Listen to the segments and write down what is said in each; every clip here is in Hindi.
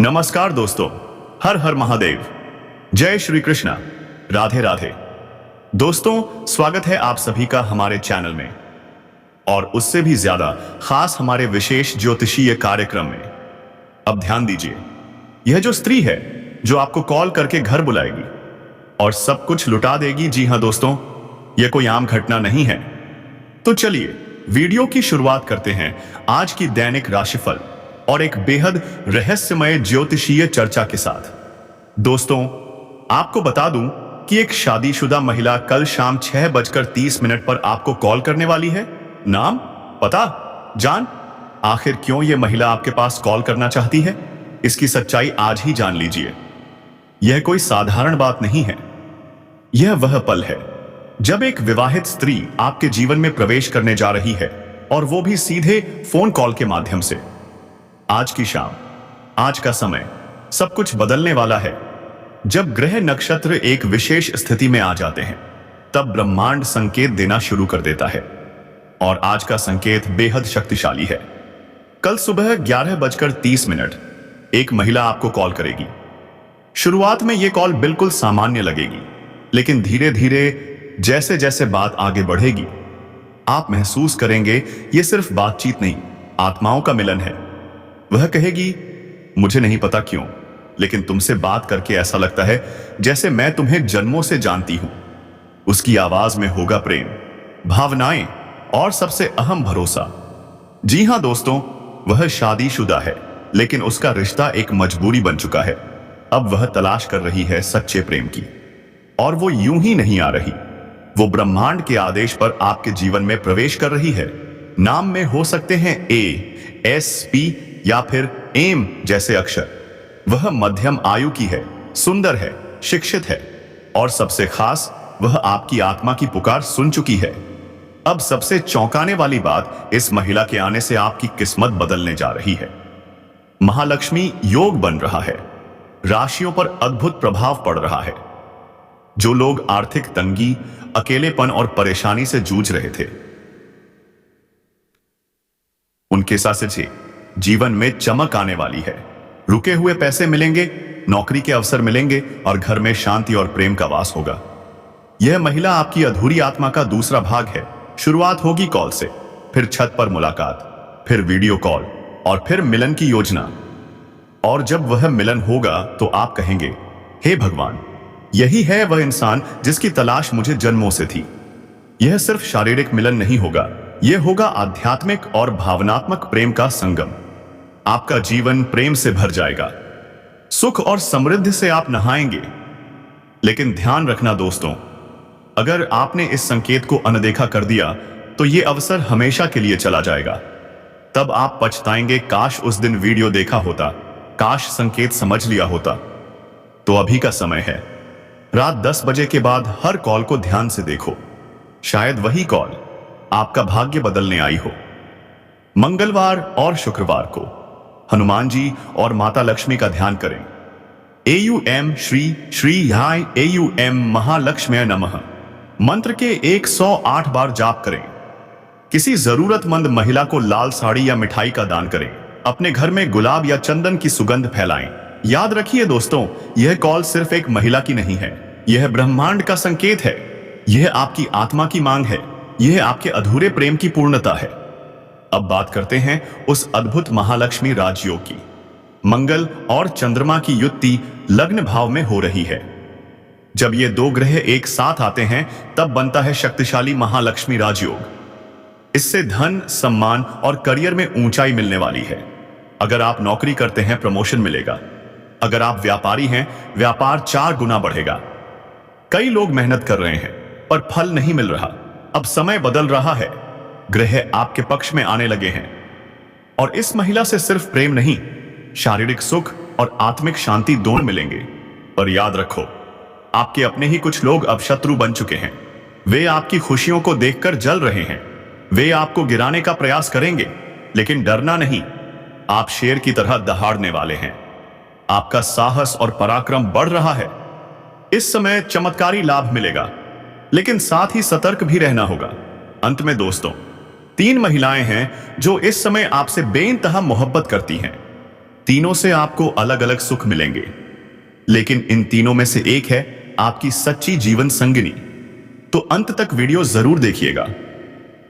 नमस्कार दोस्तों, हर हर महादेव, जय श्री कृष्णा, राधे राधे। दोस्तों, स्वागत है आप सभी का हमारे चैनल में और उससे भी ज्यादा खास हमारे विशेष ज्योतिषीय कार्यक्रम में। अब ध्यान दीजिए, यह जो स्त्री है जो आपको कॉल करके घर बुलाएगी और सब कुछ लुटा देगी, जी हां दोस्तों, यह कोई आम घटना नहीं है। तो चलिए वीडियो की शुरुआत करते हैं आज की दैनिक राशिफल और एक बेहद रहस्यमय ज्योतिषीय चर्चा के साथ। दोस्तों, आपको बता दूं कि एक शादीशुदा महिला कल शाम 6:30 पर आपको कॉल करने वाली है। नाम, पता, जान, आखिर क्यों यह महिला आपके पास कॉल करना चाहती है, इसकी सच्चाई आज ही जान लीजिए। यह कोई साधारण बात नहीं है। यह वह पल है जब एक विवाहित स्त्री आपके जीवन में प्रवेश करने जा रही है, और वो भी सीधे फोन कॉल के माध्यम से। आज की शाम, आज का समय सब कुछ बदलने वाला है। जब ग्रह नक्षत्र एक विशेष स्थिति में आ जाते हैं, तब ब्रह्मांड संकेत देना शुरू कर देता है, और आज का संकेत बेहद शक्तिशाली है। कल सुबह 11:30 एक महिला आपको कॉल करेगी। शुरुआत में यह कॉल बिल्कुल सामान्य लगेगी, लेकिन धीरे धीरे जैसे जैसे बात आगे बढ़ेगी, आप महसूस करेंगे यह सिर्फ बातचीत नहीं, आत्माओं का मिलन है। वह कहेगी, मुझे नहीं पता क्यों, लेकिन तुमसे बात करके ऐसा लगता है जैसे मैं तुम्हें जन्मों से जानती हूं। उसकी आवाज में होगा प्रेम, भावनाएं और सबसे अहम भरोसा। जी हां दोस्तों, वह शादीशुदा है, लेकिन उसका रिश्ता एक मजबूरी बन चुका है। अब वह तलाश कर रही है सच्चे प्रेम की, और वो यूं ही नहीं आ रही, वो ब्रह्मांड के आदेश पर आपके जीवन में प्रवेश कर रही है। नाम में हो सकते हैं ASP या फिर एम जैसे अक्षर। वह मध्यम आयु की है, सुंदर है, शिक्षित है, और सबसे खास, वह आपकी आत्मा की पुकार सुन चुकी है। अब सबसे चौंकाने वाली बात, इस महिला के आने से आपकी किस्मत बदलने जा रही है। महालक्ष्मी योग बन रहा है, राशियों पर अद्भुत प्रभाव पड़ रहा है। जो लोग आर्थिक तंगी, अकेलेपन और परेशानी से जूझ रहे थे, उनके साथ से जीवन में चमक आने वाली है। रुके हुए पैसे मिलेंगे, नौकरी के अवसर मिलेंगे, और घर में शांति और प्रेम का वास होगा। यह महिला आपकी अधूरी आत्मा का दूसरा भाग है। शुरुआत होगी कॉल से, फिर छत पर मुलाकात, फिर वीडियो कॉल, और फिर मिलन की योजना। और जब वह मिलन होगा तो आप कहेंगे, हे भगवान, यही है वह इंसान जिसकी तलाश मुझे जन्मों से थी। यह सिर्फ शारीरिक मिलन नहीं होगा, यह होगा आध्यात्मिक और भावनात्मक प्रेम का संगम। आपका जीवन प्रेम से भर जाएगा, सुख और समृद्धि से आप नहाएंगे। लेकिन ध्यान रखना दोस्तों, अगर आपने इस संकेत को अनदेखा कर दिया तो यह अवसर हमेशा के लिए चला जाएगा। तब आप पछताएंगे, काश उस दिन वीडियो देखा होता, काश संकेत समझ लिया होता। तो अभी का समय है, रात 10 बजे के बाद हर कॉल को ध्यान से देखो। शायद वही कॉल आपका भाग्य बदलने आई हो। मंगलवार और शुक्रवार को हनुमान जी और माता लक्ष्मी का ध्यान करें। AUM श्री श्री हाय AUM महालक्ष्म्यै नमः मंत्र के 108 बार जाप करें। किसी जरूरतमंद महिला को लाल साड़ी या मिठाई का दान करें। अपने घर में गुलाब या चंदन की सुगंध फैलाएं। याद रखिए दोस्तों, यह कॉल सिर्फ एक महिला की नहीं है, यह ब्रह्मांड का संकेत है। यह आपकी आत्मा की मांग है, यह आपके अधूरे प्रेम की पूर्णता है। अब बात करते हैं उस अद्भुत महालक्ष्मी राजयोग की। मंगल और चंद्रमा की युति लग्न भाव में हो रही है। जब ये दो ग्रह एक साथ आते हैं, तब बनता है शक्तिशाली महालक्ष्मी राजयोग। इससे धन, सम्मान और करियर में ऊंचाई मिलने वाली है। अगर आप नौकरी करते हैं, प्रमोशन मिलेगा। अगर आप व्यापारी हैं, व्यापार 4 गुना बढ़ेगा। कई लोग मेहनत कर रहे हैं पर फल नहीं मिल रहा। अब समय बदल रहा है, ग्रह आपके पक्ष में आने लगे हैं, और इस महिला से सिर्फ प्रेम नहीं, शारीरिक सुख और आत्मिक शांति दोनों मिलेंगे। पर याद रखो, आपके अपने ही कुछ लोग अब शत्रु बन चुके हैं। वे आपकी खुशियों को देखकर जल रहे हैं। वे आपको गिराने का प्रयास करेंगे, लेकिन डरना नहीं, आप शेर की तरह दहाड़ने वाले हैं। आपका साहस और पराक्रम बढ़ रहा है। इस समय चमत्कारी लाभ मिलेगा, लेकिन साथ ही सतर्क भी रहना होगा। अंत में दोस्तों, 3 महिलाएं हैं जो इस समय आपसे बेइंतहा मोहब्बत करती हैं। तीनों से आपको अलग अलग सुख मिलेंगे, लेकिन इन तीनों में से एक है आपकी सच्ची जीवन संगिनी। तो अंत तक वीडियो जरूर देखिएगा।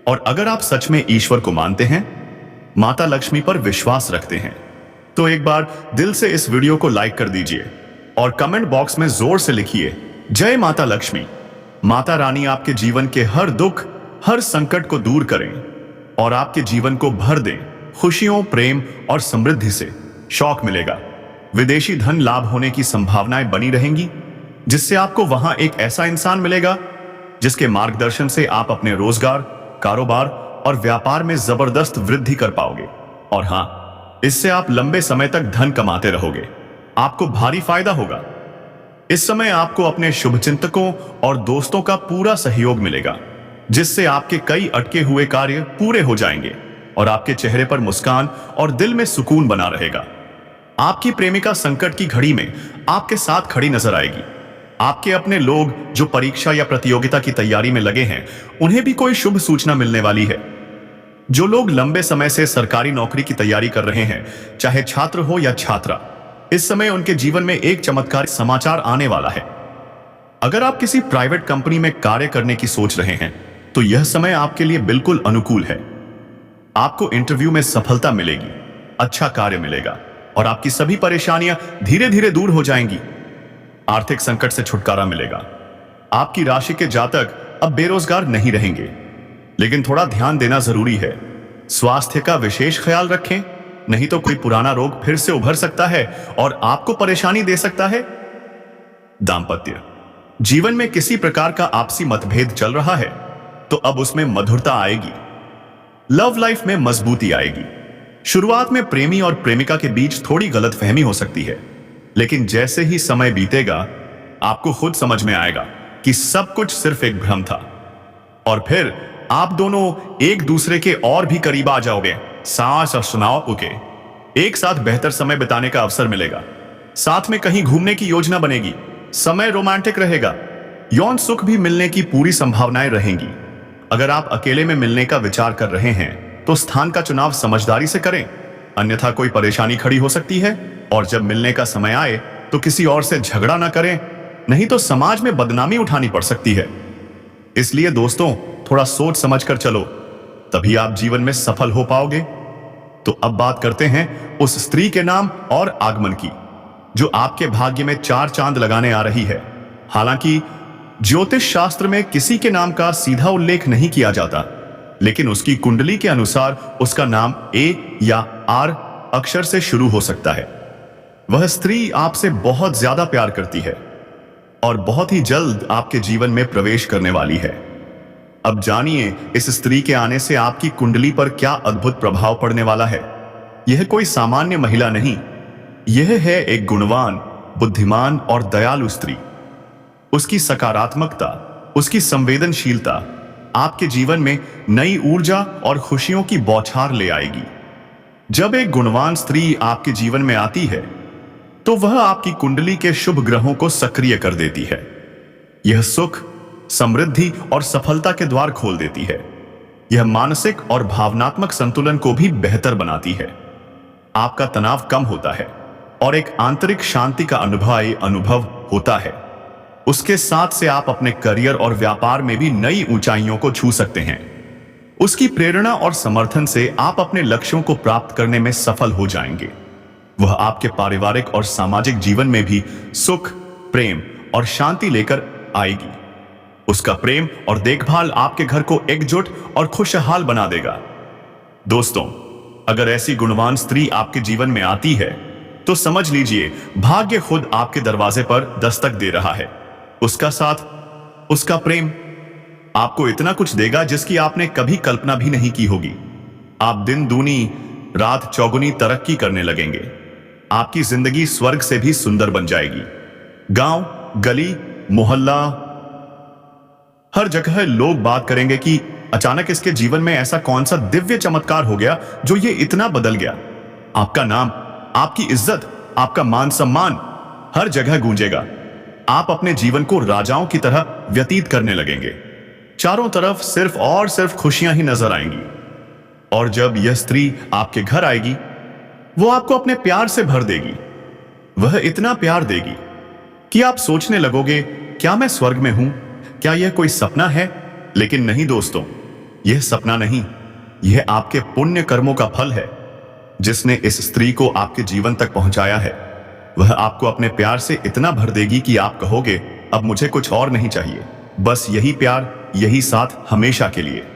और अगर आप सच में ईश्वर को मानते हैं, माता लक्ष्मी पर विश्वास रखते हैं, तो एक बार दिल से इस वीडियो को लाइक कर दीजिए और कमेंट बॉक्स में जोर से लिखिए, जय माता लक्ष्मी। माता रानी आपके जीवन के हर दुख, हर संकट को दूर करें और आपके जीवन को भर दें खुशियों, प्रेम और समृद्धि से। शौक मिलेगा, विदेशी धन लाभ होने की संभावनाएं बनी रहेंगी, जिससे आपको वहां एक ऐसा इंसान मिलेगा जिसके मार्गदर्शन से आप अपने रोजगार, कारोबार और व्यापार में जबरदस्त वृद्धि कर पाओगे। और हां, इससे आप लंबे समय तक धन कमाते रहोगे। आपको भारी फायदा होगा। इस समय आपको अपने शुभचिंतकों और दोस्तों का पूरा सहयोग मिलेगा, जिससे आपके कई अटके हुए कार्य पूरे हो जाएंगे और आपके चेहरे पर मुस्कान और दिल में सुकून बना रहेगा। आपकी प्रेमिका संकट की घड़ी में आपके साथ खड़ी नजर आएगी। आपके अपने लोग जो परीक्षा या प्रतियोगिता की तैयारी में लगे हैं, उन्हें भी कोई शुभ सूचना मिलने वाली है। जो लोग लंबे समय से सरकारी नौकरी की तैयारी कर रहे हैं, चाहे छात्र हो या छात्रा, इस समय उनके जीवन में एक चमत्कार समाचार आने वाला है। अगर आप किसी प्राइवेट कंपनी में कार्य करने की सोच रहे हैं, तो यह समय आपके लिए बिल्कुल अनुकूल है। आपको इंटरव्यू में सफलता मिलेगी, अच्छा कार्य मिलेगा और आपकी सभी परेशानियां धीरे धीरे दूर हो जाएंगी। आर्थिक संकट से छुटकारा मिलेगा। आपकी राशि के जातक अब बेरोजगार नहीं रहेंगे, लेकिन थोड़ा ध्यान देना जरूरी है। स्वास्थ्य का विशेष ख्याल रखें, नहीं तो कोई पुराना रोग फिर से उभर सकता है और आपको परेशानी दे सकता है। दांपत्य जीवन में किसी प्रकार का आपसी मतभेद चल रहा है, तो अब उसमें मधुरता आएगी। लव लाइफ में मजबूती आएगी। शुरुआत में प्रेमी और प्रेमिका के बीच थोड़ी गलतफहमी हो सकती है, लेकिन जैसे ही समय बीतेगा, आपको खुद समझ में आएगा कि सब कुछ सिर्फ एक भ्रम था। और फिर आप दोनों एक दूसरे के और भी करीब आ जाओगे। सांस और सुनाओ ओके। एक साथ बेहतर समय बिताने का अवसर मिलेगा। साथ में कहीं घूमने की योजना बनेगी। समय रोमांटिक रहेगा। यौन सुख भी मिलने की पूरी संभावनाएं रहेंगी। अगर आप अकेले में मिलने का विचार कर रहे हैं, तो स्थान का चुनाव समझदारी से करें, अन्यथा कोई परेशानी खड़ी हो सकती है। और जब मिलने का समय आए, तो किसी और से झगड़ा ना करें, नहीं तो समाज में बदनामी उठानी पड़ सकती है। इसलिए दोस्तों, थोड़ा सोच समझ कर चलो, तभी आप जीवन में सफल हो पाओगे। तो अब बात करते हैं उस स्त्री के नाम और आगमन की, जो आपके भाग्य में 4 चांद लगाने आ रही है। हालांकि ज्योतिष शास्त्र में किसी के नाम का सीधा उल्लेख नहीं किया जाता, लेकिन उसकी कुंडली के अनुसार उसका नाम ए या आर अक्षर से शुरू हो सकता है। वह स्त्री आपसे बहुत ज्यादा प्यार करती है और बहुत ही जल्द आपके जीवन में प्रवेश करने वाली है। अब जानिए इस स्त्री के आने से आपकी कुंडली पर क्या अद्भुत प्रभाव पड़ने वाला है। यह कोई सामान्य महिला नहीं, यह है एक गुणवान, बुद्धिमान और दयालु स्त्री। उसकी सकारात्मकता, उसकी संवेदनशीलता आपके जीवन में नई ऊर्जा और खुशियों की बौछार ले आएगी। जब एक गुणवान स्त्री आपके जीवन में आती है, तो वह आपकी कुंडली के शुभ ग्रहों को सक्रिय कर देती है। यह सुख, समृद्धि और सफलता के द्वार खोल देती है। यह मानसिक और भावनात्मक संतुलन को भी बेहतर बनाती है। आपका तनाव कम होता है और एक आंतरिक शांति का अनुभव होता है। उसके साथ से आप अपने करियर और व्यापार में भी नई ऊंचाइयों को छू सकते हैं। उसकी प्रेरणा और समर्थन से आप अपने लक्ष्यों को प्राप्त करने में सफल हो जाएंगे। वह आपके पारिवारिक और सामाजिक जीवन में भी सुख, प्रेम और शांति लेकर आएगी। उसका प्रेम और देखभाल आपके घर को एकजुट और खुशहाल बना देगा। दोस्तों, अगर ऐसी गुणवान स्त्री आपके जीवन में आती है, तो समझ लीजिए भाग्य खुद आपके दरवाजे पर दस्तक दे रहा है। उसका साथ, उसका प्रेम आपको इतना कुछ देगा जिसकी आपने कभी कल्पना भी नहीं की होगी। आप दिन दूनी रात चौगुनी तरक्की करने लगेंगे। आपकी जिंदगी स्वर्ग से भी सुंदर बन जाएगी। गांव, गली, मोहल्ला, हर जगह लोग बात करेंगे कि अचानक इसके जीवन में ऐसा कौन सा दिव्य चमत्कार हो गया जो ये इतना बदल गया। आपका नाम, आपकी इज्जत, आपका मान सम्मान हर जगह गूंजेगा। आप अपने जीवन को राजाओं की तरह व्यतीत करने लगेंगे। चारों तरफ सिर्फ और सिर्फ खुशियां ही नजर आएंगी। और जब यह स्त्री आपके घर आएगी, वो आपको अपने प्यार से भर देगी। वह इतना प्यार देगी कि आप सोचने लगोगे, क्या मैं स्वर्ग में हूं? क्या यह कोई सपना है? लेकिन नहीं दोस्तों, यह सपना नहीं, यह आपके पुण्य कर्मों का फल है। जिसने इस स्त्री को आपके जीवन तक पहुंचाया है, वह आपको अपने प्यार से इतना भर देगी कि आप कहोगे, अब मुझे कुछ और नहीं चाहिए, बस यही प्यार, यही साथ हमेशा के लिए।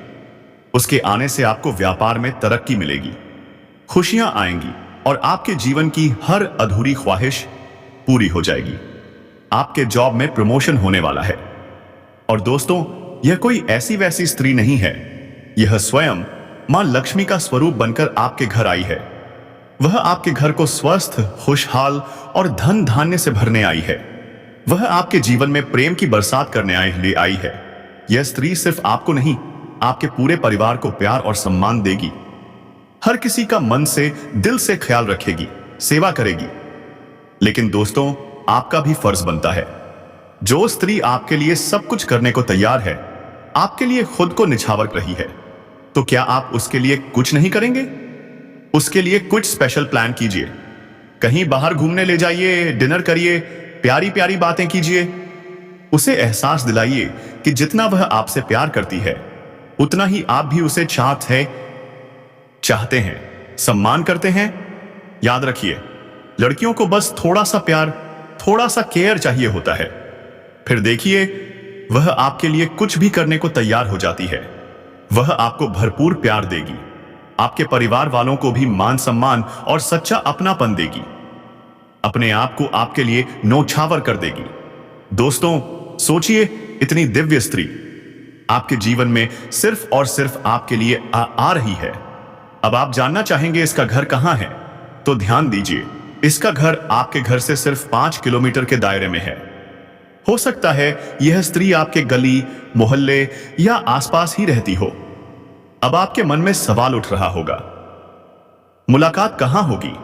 उसके आने से आपको व्यापार में तरक्की मिलेगी, खुशियां आएंगी और आपके जीवन की हर अधूरी ख्वाहिश पूरी हो जाएगी। आपके जॉब में प्रमोशन होने वाला है। और दोस्तों, यह कोई ऐसी वैसी स्त्री नहीं है, यह स्वयं मां लक्ष्मी का स्वरूप बनकर आपके घर आई है। वह आपके घर को स्वस्थ, खुशहाल और धन धान्य से भरने आई है। वह आपके जीवन में प्रेम की बरसात करने आई है। यह स्त्री सिर्फ आपको नहीं, आपके पूरे परिवार को प्यार और सम्मान देगी। हर किसी का मन से, दिल से ख्याल रखेगी, सेवा करेगी। लेकिन दोस्तों, आपका भी फर्ज बनता है। जो स्त्री आपके लिए सब कुछ करने को तैयार है, आपके लिए खुद को निछावर रही है, तो क्या आप उसके लिए कुछ नहीं करेंगे? उसके लिए कुछ स्पेशल प्लान कीजिए। कहीं बाहर घूमने ले जाइए, डिनर करिए, प्यारी प्यारी बातें कीजिए। उसे एहसास दिलाइए कि जितना वह आपसे प्यार करती है, उतना ही आप भी उसे चाहते हैं, सम्मान करते हैं। याद रखिए, लड़कियों को बस थोड़ा सा प्यार, थोड़ा सा केयर चाहिए होता है। फिर देखिए, वह आपके लिए कुछ भी करने को तैयार हो जाती है। वह आपको भरपूर प्यार देगी, आपके परिवार वालों को भी मान सम्मान और सच्चा अपनापन देगी, अपने आप को आपके लिए नौछावर कर देगी। दोस्तों, सोचिए, इतनी दिव्य स्त्री आपके जीवन में सिर्फ और सिर्फ आपके लिए आ रही है। अब आप जानना चाहेंगे इसका घर कहां है? तो ध्यान दीजिए, इसका घर आपके घर से सिर्फ 5 किलोमीटर के दायरे में है। हो सकता है यह स्त्री आपके गली, मोहल्ले या आसपास ही रहती हो। अब आपके मन में सवाल उठ रहा होगा, मुलाकात कहां होगी?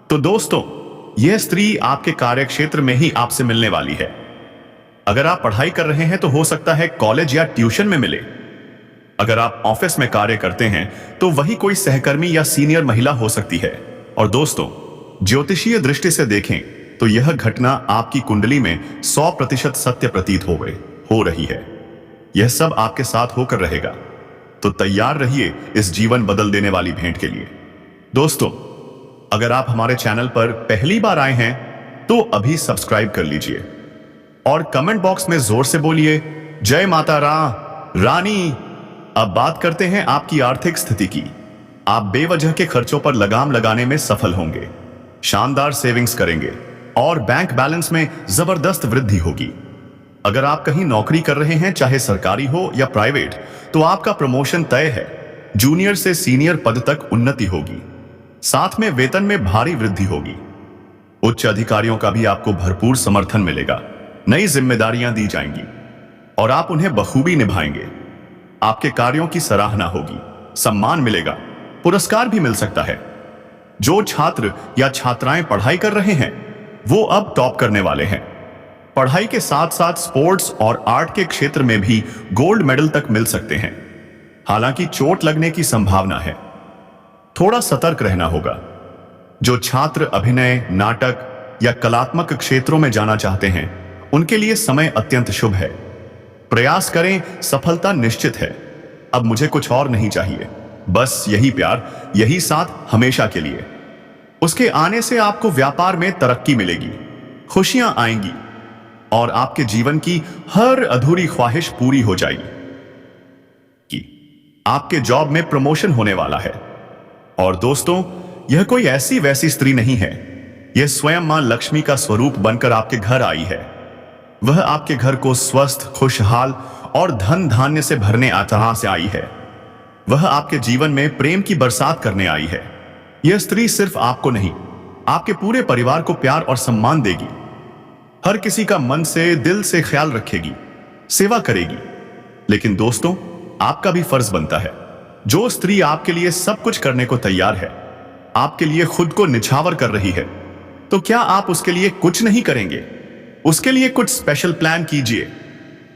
तो दोस्तों, यह स्त्री आपके कार्यक्षेत्र में ही आपसे मिलने वाली है। अगर आप पढ़ाई कर रहे हैं तो हो सकता है कॉलेज या ट्यूशन में मिले। अगर आप ऑफिस में कार्य करते हैं तो वही कोई सहकर्मी या सीनियर महिला हो सकती है। और दोस्तों, ज्योतिषीय दृष्टि से देखें तो यह घटना आपकी कुंडली में 100% सत्य प्रतीत हो रही है। यह सब आपके साथ होकर रहेगा। तो तैयार रहिए इस जीवन बदल देने वाली भेंट के लिए। दोस्तों, अगर आप हमारे चैनल पर पहली बार आए हैं तो अभी सब्सक्राइब कर लीजिए और कमेंट बॉक्स में जोर से बोलिए, जय माता रानी। अब बात करते हैं आपकी आर्थिक स्थिति की। आप बेवजह के खर्चों पर लगाम लगाने में सफल होंगे, शानदार सेविंग्स करेंगे और बैंक बैलेंस में जबरदस्त वृद्धि होगी। अगर आप कहीं नौकरी कर रहे हैं, चाहे सरकारी हो या प्राइवेट, तो आपका प्रमोशन तय है। जूनियर से सीनियर पद तक उन्नति होगी, साथ में वेतन में भारी वृद्धि होगी। उच्च अधिकारियों का भी आपको भरपूर समर्थन मिलेगा। नई जिम्मेदारियां दी जाएंगी और आप उन्हें बखूबी निभाएंगे। आपके कार्यों की सराहना होगी, सम्मान मिलेगा, पुरस्कार भी मिल सकता है। जो छात्र या छात्राएं पढ़ाई कर रहे हैं, वो अब टॉप करने वाले हैं। पढ़ाई के साथ साथ स्पोर्ट्स और आर्ट के क्षेत्र में भी गोल्ड मेडल तक मिल सकते हैं। हालांकि चोट लगने की संभावना है, थोड़ा सतर्क रहना होगा। जो छात्र अभिनय, नाटक या कलात्मक क्षेत्रों में जाना चाहते हैं, उनके लिए समय अत्यंत शुभ है। प्रयास करें, सफलता निश्चित है। अब मुझे कुछ और नहीं चाहिए, बस यही प्यार, यही साथ हमेशा के लिए। उसके आने से आपको व्यापार में तरक्की मिलेगी, खुशियां आएंगी और आपके जीवन की हर अधूरी ख्वाहिश पूरी हो जाएगी। कि आपके जॉब में प्रमोशन होने वाला है। और दोस्तों, यह कोई ऐसी वैसी स्त्री नहीं है, यह स्वयं मां लक्ष्मी का स्वरूप बनकर आपके घर आई है। वह आपके घर को स्वस्थ, खुशहाल और धन धान्य से भरने तरह से आई है। वह आपके जीवन में प्रेम की बरसात करने आई है। यह स्त्री सिर्फ आपको नहीं, आपके पूरे परिवार को प्यार और सम्मान देगी। हर किसी का मन से, दिल से ख्याल रखेगी, सेवा करेगी। लेकिन दोस्तों, आपका भी फर्ज बनता है। जो स्त्री आपके लिए सब कुछ करने को तैयार है, आपके लिए खुद को निछावर कर रही है, तो क्या आप उसके लिए कुछ नहीं करेंगे? उसके लिए कुछ स्पेशल प्लान कीजिए।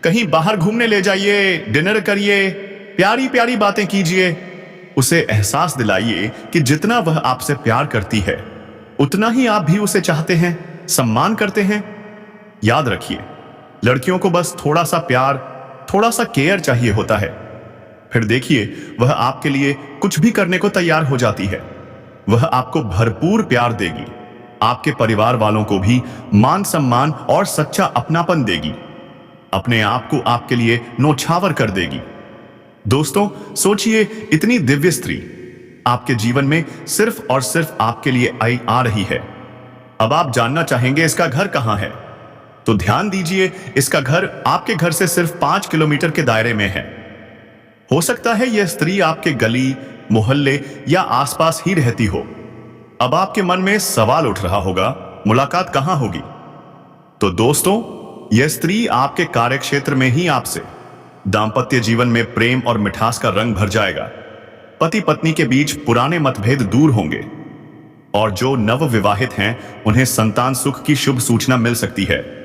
कहीं बाहर घूमने ले जाइए, डिनर करिए, प्यारी प्यारी बातें कीजिए। उसे एहसास दिलाइए कि जितना वह आपसे प्यार करती है उतना ही आप भी उसे चाहते हैं, सम्मान करते हैं। याद रखिए, लड़कियों को बस थोड़ा सा प्यार, थोड़ा सा केयर चाहिए होता है। फिर देखिए, वह आपके लिए कुछ भी करने को तैयार हो जाती है। वह आपको भरपूर प्यार देगी, आपके परिवार वालों को भी मान सम्मान और सच्चा अपनापन देगी, अपने आप को आपके लिए नौछावर कर देगी। दोस्तों, सोचिए, इतनी दिव्य स्त्री आपके जीवन में सिर्फ और सिर्फ आपके लिए आ रही है। अब आप जानना चाहेंगे इसका घर कहां है, तो ध्यान दीजिए, इसका घर आपके घर से सिर्फ 5 किलोमीटर के दायरे में है। हो सकता है यह स्त्री आपके गली, मोहल्ले या आसपास ही रहती हो। अब आपके मन में सवाल उठ रहा होगा, मुलाकात कहां होगी? तो दोस्तों, यह स्त्री आपके कार्यक्षेत्र में ही आपसे दाम्पत्य जीवन में प्रेम और मिठास का रंग भर जाएगा। पति पत्नी के बीच पुराने मतभेद दूर होंगे और जो नवविवाहित हैं उन्हें संतान सुख की शुभ सूचना मिल सकती है।